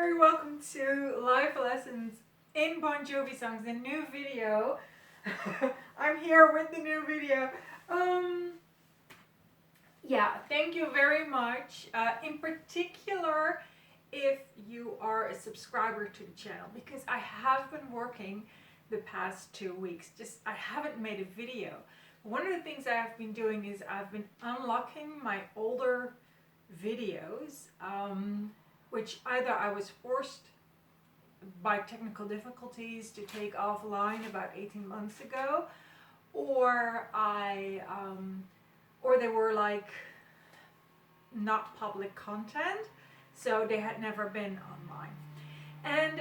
very welcome to Life Lessons in Bon Jovi songs, a new video. I'm here with the new video. Yeah, thank you very much. In particular, if you are a subscriber to the channel, because I have been working the past 2 weeks. I haven't made a video. One of the things I have been doing is I've been unlocking my older videos, which either I was forced by technical difficulties to take offline about 18 months ago, or or they were like not public content, so they had never been online. And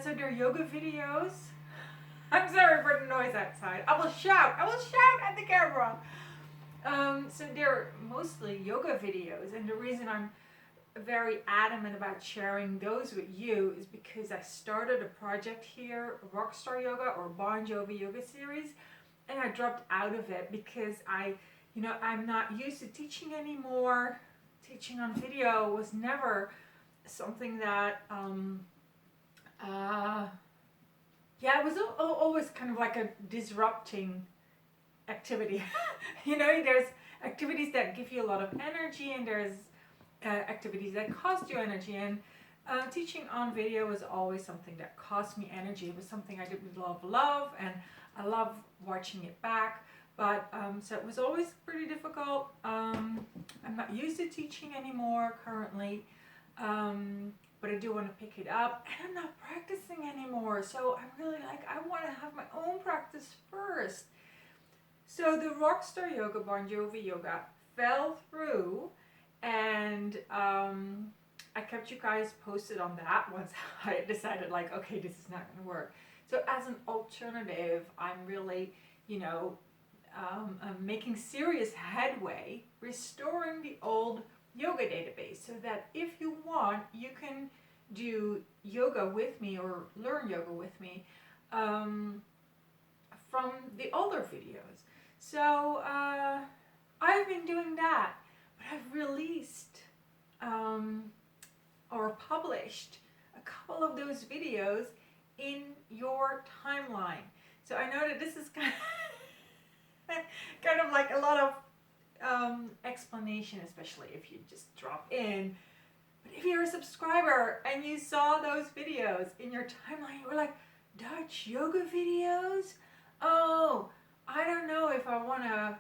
so they're yoga videos. I'm sorry for the noise outside. I will shout at the camera. So they're mostly yoga videos, and the reason I'm very adamant about sharing those with you is because I started a project here, Rockstar Yoga or Bon Jovi Yoga series, and I dropped out of it because I'm not used to teaching anymore. Teaching on video was never something that it was always kind of like a disrupting activity. There's activities that give you a lot of energy, and there's activities that cost you energy, and teaching on video was always something that cost me energy. It was something I did with love, and I love watching it back, but so it was always pretty difficult. I'm not used to teaching anymore currently, but I do want to pick it up, and I'm not practicing anymore, so I'm really I want to have my own practice first. So the Rockstar Yoga, Bon Jovi Yoga fell through, and I kept you guys posted on that once I decided okay, this is not going to work. So as an alternative, I'm really, making serious headway restoring the old yoga database, so that if you want, you can do yoga with me or learn yoga with me from the older videos. So I've been doing that, but I've released or published a couple of those videos in your timeline. So I know that this is kind of like a lot of explanation, especially if you just drop in. But if you're a subscriber and you saw those videos in your timeline, you were like, Dutch yoga videos? Oh, I don't know if I want to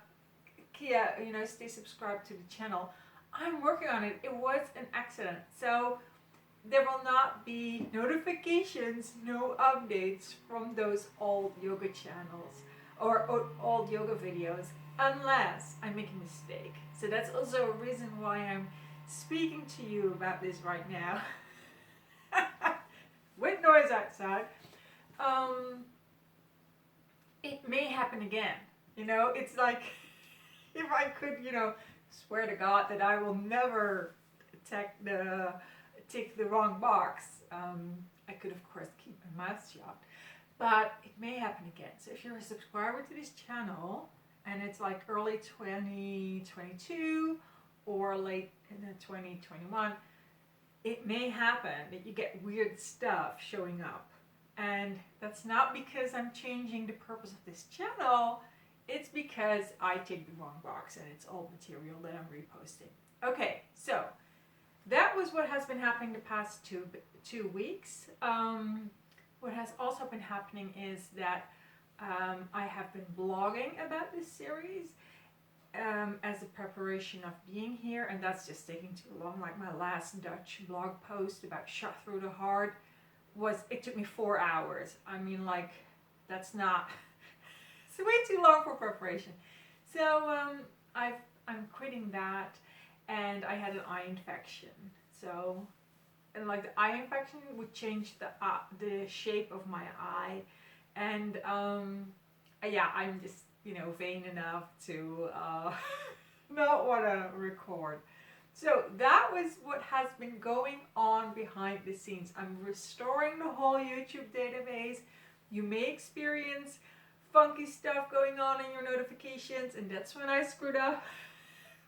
stay subscribed to the channel. I'm working on it. It was an accident. So there will not be notifications, no updates from those old yoga channels or old yoga videos unless I make a mistake. So that's also a reason why I'm speaking to you about this right now. With noise outside. It may happen again. It's like if I could, swear to God that I will never tick the wrong box, I could of course keep my mouth shut. But it may happen again. So if you're a subscriber to this channel and it's like early 2022 or late in 2021, it may happen that you get weird stuff showing up. And that's not because I'm changing the purpose of this channel. It's because I take the wrong box and it's old material that I'm reposting. Okay, so that was what has been happening the past two weeks. What has also been happening is that I have been blogging about this series as a preparation of being here, and that's just taking too long. Like my last Dutch blog post about Shot Through the Heart it took me 4 hours. I mean, that's not, it's way too long for preparation. So I'm quitting that, and I had an eye infection. So, and the eye infection would change the shape of my eye, and I'm just vain enough to not want to record. So that was what has been going on behind the scenes. I'm restoring the whole YouTube database. You may experience funky stuff going on in your notifications, and that's when I screwed up.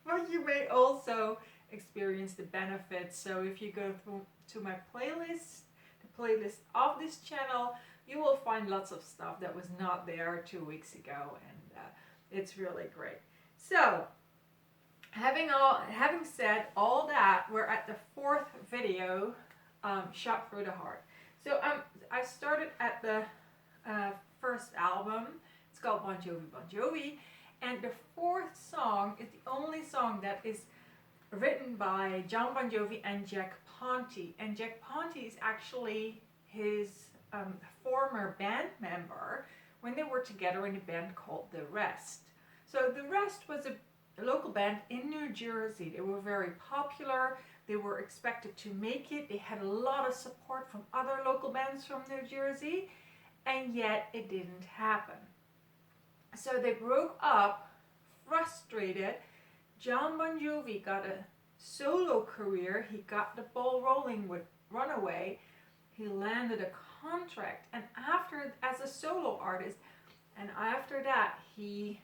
But you may also experience the benefits. So if you go through to my playlist, the playlist of this channel, you will find lots of stuff that was not there 2 weeks ago, and it's really great. So having said all that, we're at the 4th video, Shot Through the Heart. So I started at the first album. It's called Bon Jovi, Bon Jovi, and the 4th song is the only song that is written by John Bon Jovi and Jack Ponti. And Jack Ponti is actually his former band member when they were together in a band called The Rest. So The Rest was a local band in New Jersey. They were very popular. They were expected to make it. They had a lot of support from other local bands from New Jersey, and yet it didn't happen. So they broke up, frustrated. John Bon Jovi got a solo career. He got the ball rolling with Runaway. He landed a contract, and after, as a solo artist, and after that he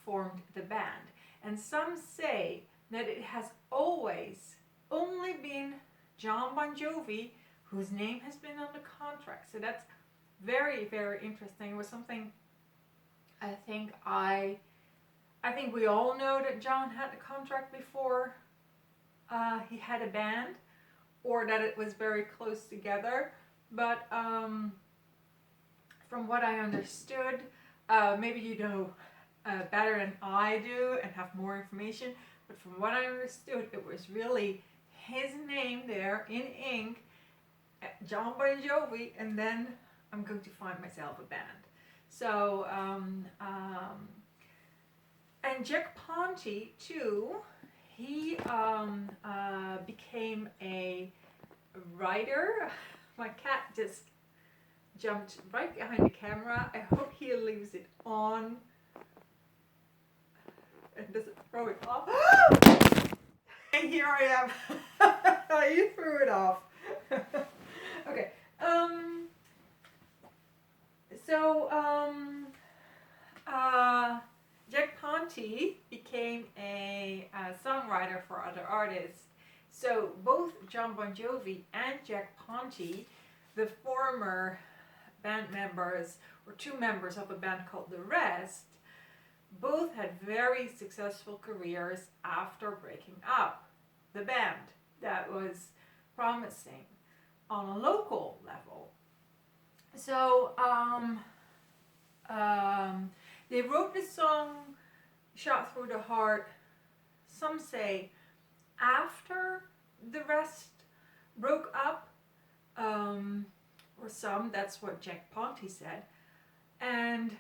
formed the band. And some say that it has always only been John Bon Jovi whose name has been on the contract. So that's very, very interesting. It was something I think we all know that John had the contract before he had a band, or that it was very close together. But from what I understood, maybe you know better than I do and have more information, but from what I understood, it was really his name there in ink, John Bon Jovi, and then I'm going to find myself a band. So, and Jack Ponti too, he became a writer. My cat just jumped right behind the camera. I hope he leaves it on and doesn't throw it off. And here I am. You threw it off. Okay. Jack Ponti became a songwriter for other artists. So both John Bon Jovi and Jack Ponti, the former band members, or two members of a band called The Rest, both had very successful careers after breaking up. The band that was promising on a local level. So they wrote the song Shot Through the Heart, some say after The Rest broke up, or some, that's what Jack Ponti said, and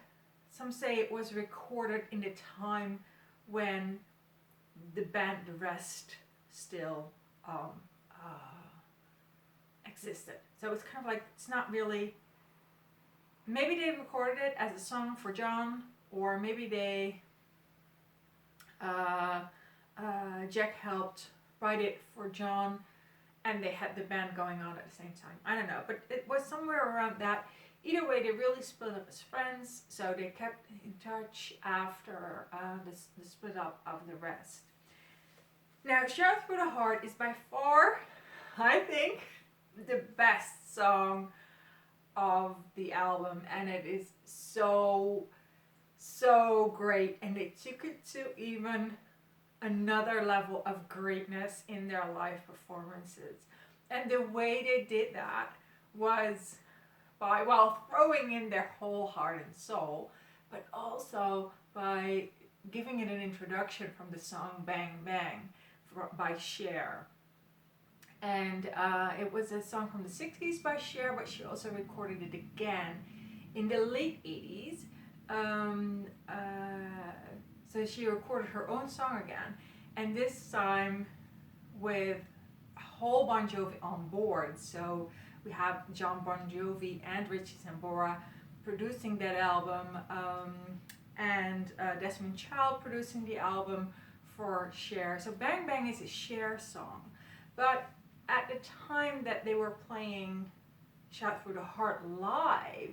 some say it was recorded in the time when the band The Rest still existed. So it's kind of like, it's not really, maybe they recorded it as a song for John, or maybe they Jack helped write it for John and they had the band going on at the same time. I don't know, but it was somewhere around that. Either way, they really split up as friends, so they kept in touch after the split up of The Rest. Now, Shot Through the Heart is by far, I think, the best song of the album, and it is so great, and they took it to even another level of greatness in their live performances. And the way they did that was by, well, throwing in their whole heart and soul, but also by giving it an introduction from the song Bang Bang by Cher. And it was a song from the 60s by Cher, but she also recorded it again in the late 80s. So she recorded her own song again, and this time with a whole Bon Jovi on board. So we have John Bon Jovi and Richie Sambora producing that album, and Desmond Child producing the album for Cher. So Bang Bang is a Cher song, but at the time that they were playing Shot Through the Heart live,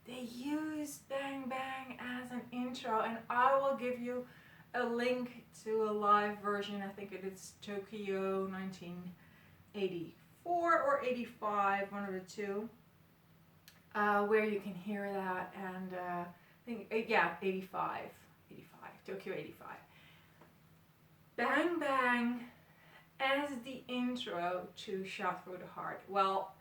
they used Bang Bang as an intro, and I will give you a link to a live version. I think it is Tokyo 1984 or 85, one of the two, where you can hear that. And I think, yeah, 85, Tokyo 85. Bang Bang as the intro to Shot Through the Heart. Well,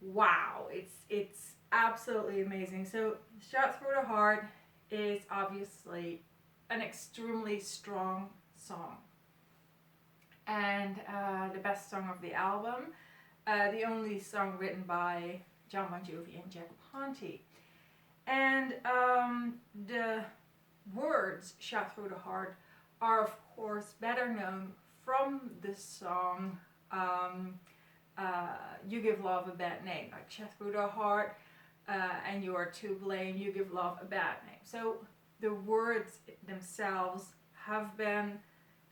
wow, it's absolutely amazing. So Shot Through the Heart is obviously an extremely strong song, and the best song of the album, the only song written by John Bon Jovi and Jack Ponti. And the words Shot Through the Heart are of course better known from the song You Give Love a Bad Name, like Shot Through the Heart, and You Are to Blame, You Give Love a Bad Name. So the words themselves have been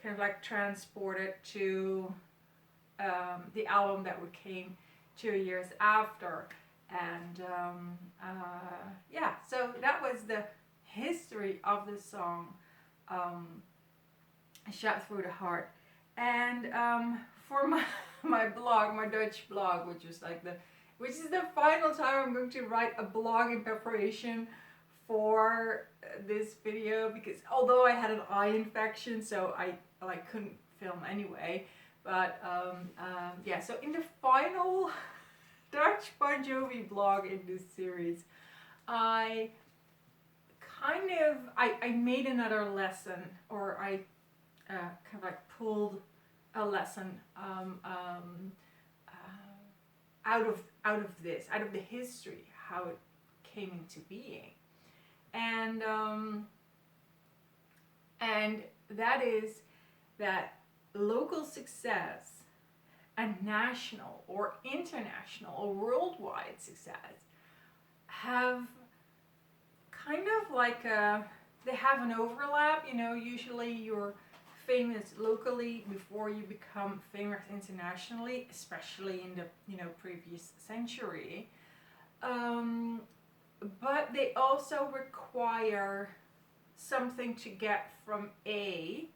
kind of like transported to the album that came 2 years after. And yeah, so that was the history of the song Shot Through the Heart. And for my blog, my Dutch blog, which is the final time I'm going to write a blog in preparation for this video, because although I had an eye infection, so I couldn't film anyway. But yeah, so in the final Dutch Bon Jovi blog in this series, I made another lesson, or I kind of like pulled a lesson out of the history, how it came into being. And that is that local success and national or international or worldwide success have kind of like they have an overlap. You know, usually you're famous locally before you become famous internationally, especially in the previous century. But they also require something to get from A,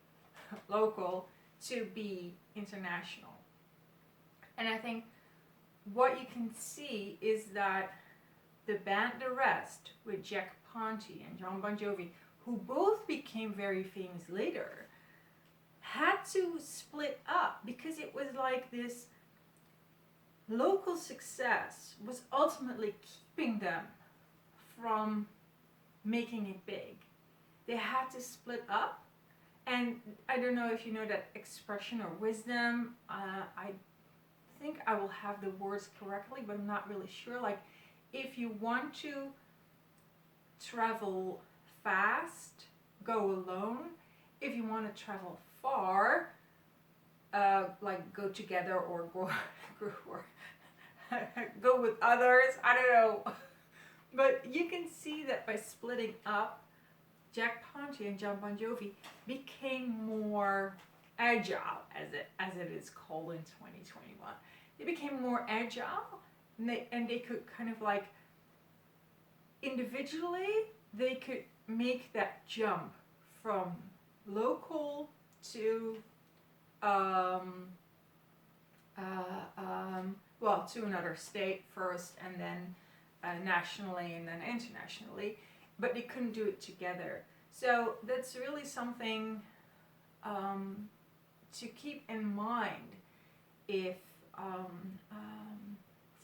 local, to B, international. And I think what you can see is that the band The Rest, with Jack Ponti and John Bon Jovi, who both became very famous later, had to split up because it was like this local success was ultimately keeping them from making it big. They had to split up. And I don't know if you know that expression or wisdom. I think I will have the words correctly, but I'm not really sure. Like, if you want to travel fast, go alone. If you want to travel far, like go together or go with others. I don't know. But you can see that by splitting up, Jack Ponti and John Bon Jovi became more agile, as it is called in 2021. They became more agile, and they could kind of like individually they could make that jump from local to well, to another state first, and then nationally, and then internationally, but they couldn't do it together. So that's really something to keep in mind if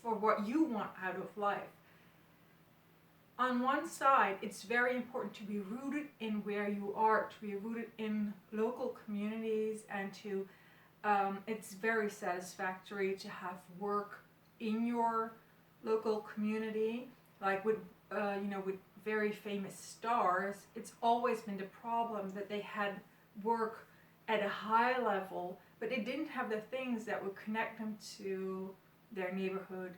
for what you want out of life. On one side, it's very important to be rooted in where you are, to be rooted in local communities, and to it's very satisfactory to have work in your local community. Like with with very famous stars, it's always been the problem that they had work at a high level, but they didn't have the things that would connect them to their neighborhood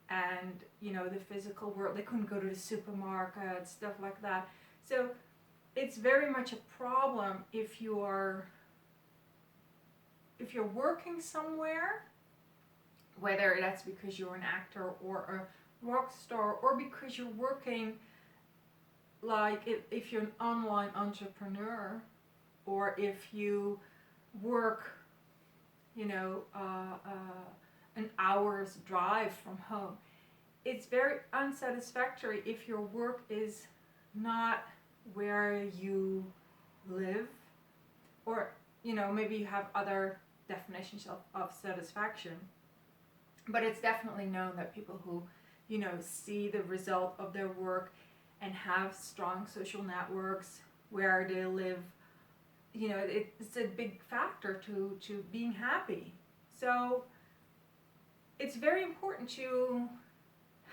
and the physical world. They couldn't go to the supermarket, stuff like that. So it's very much a problem if you're working somewhere, whether that's because you're an actor or a rock star, or because you're working, like if you're an online entrepreneur, or if you work, you know, an hour's drive from home. It's very unsatisfactory if your work is not where you live, or, you know, maybe you have other definitions of satisfaction. But it's definitely known that people who, you know, see the result of their work and have strong social networks where they live, you know, it's a big factor to being happy. So it's very important to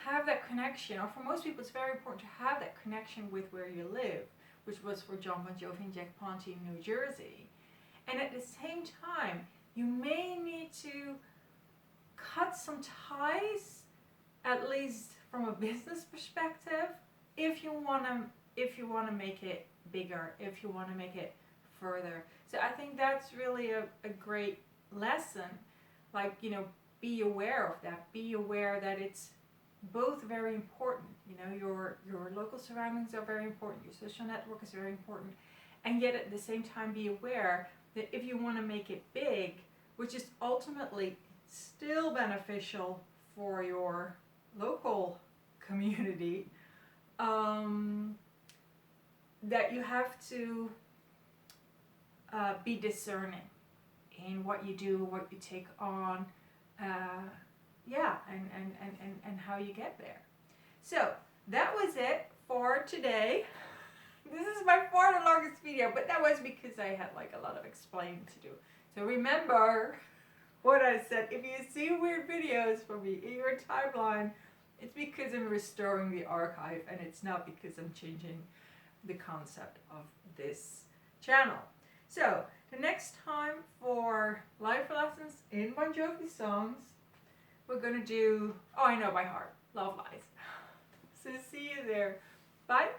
have that connection, or for most people it's very important to have that connection with where you live, which was for John Bon Jovi and Jack Ponti in New Jersey. And at the same time, you may need to cut some ties, at least from a business perspective, if you want to make it bigger, if you want to make it further. So I think that's really a great lesson. Like, you know, be aware of that. Be aware that it's both very important. You know, your local surroundings are very important. Your social network is very important. And yet at the same time be aware that if you want to make it big, which is ultimately still beneficial for your local community, that you have to be discerning in what you do, what you take on, and how you get there. So that was it for today. This is by far the longest video, but that was because I had like a lot of explaining to do. So remember what I said. If you see weird videos from me in your timeline, it's because I'm restoring the archive, and it's not because I'm changing the concept of this channel. So the next time for life lessons in Bon Jovi songs, we're gonna do, oh, I know by heart, Love Lies. So see you there. Bye.